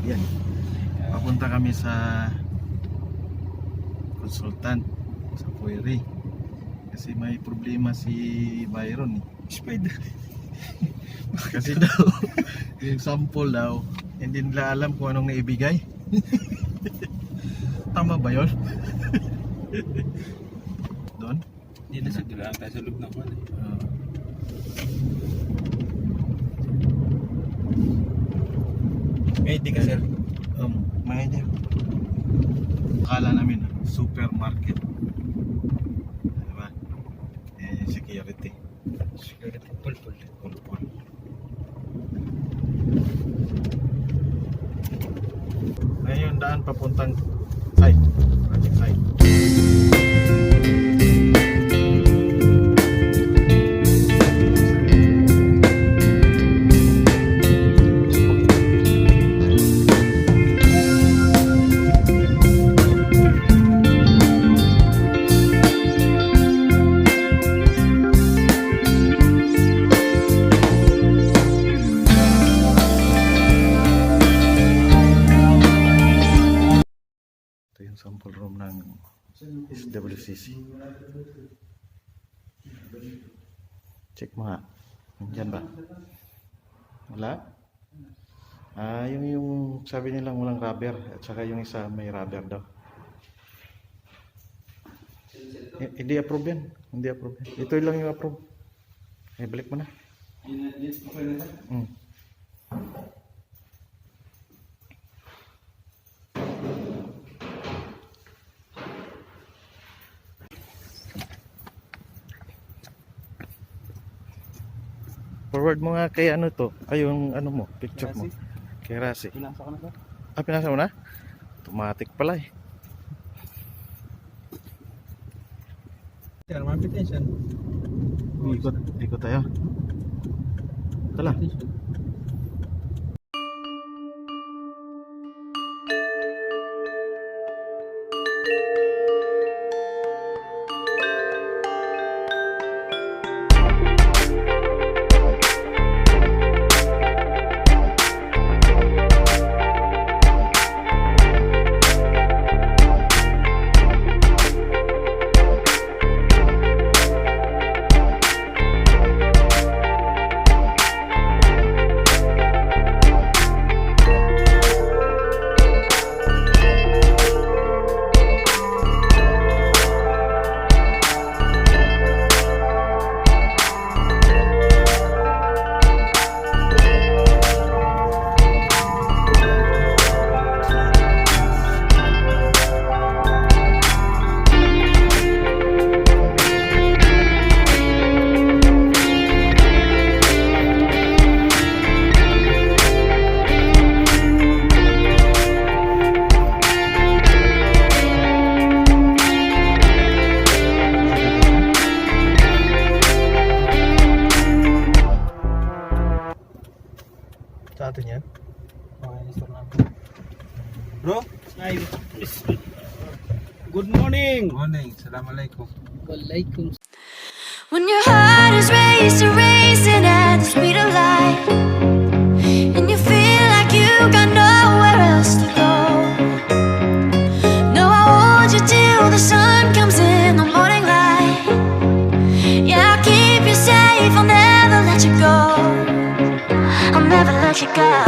Yan. Papunta kami sa consultant sa Pueri. Kasi may problema si Byron eh. Spider. Kasi daw, yung sample daw, hindi nila alam kung anong naibigay. Tama ba yun? Doon? Hindi na sa dulaan tayo sa loob ng kwan. Eh, di ka sir. Mga niya. Akala namin, supermarket. Diba? Eh, security. Security pulpul. Pulpul. Ngayon daan papuntang site. Project site. Yung sample room ng SWCC. Check mo nga. Nandyan ba? Wala? Yung sabi nilang walang rubber at saka yung isa may rubber daw. Hindi approve yan. Hindi approve yan. Ito lang yung approve. Eh, balik mo na. Forward mo nga kay ano to, ay yung ano mo, picture mo. Kay Rasi. Pinasa ko na sir. Pinasa mo na? Automatic pala eh. Sir, mapit na siya. Ikot tayo. Tala. Sa atin yan? Okay, store natin. Bro? Ay, good morning! Morning, Assalamualaikum. Walaikum. When your heart is racing at the speed of light, and you feel like you got nowhere else to go. No, I hold you till the sun comes in the morning light. Yeah, I'll keep you safe, I'll never let you go. I'll never let you go.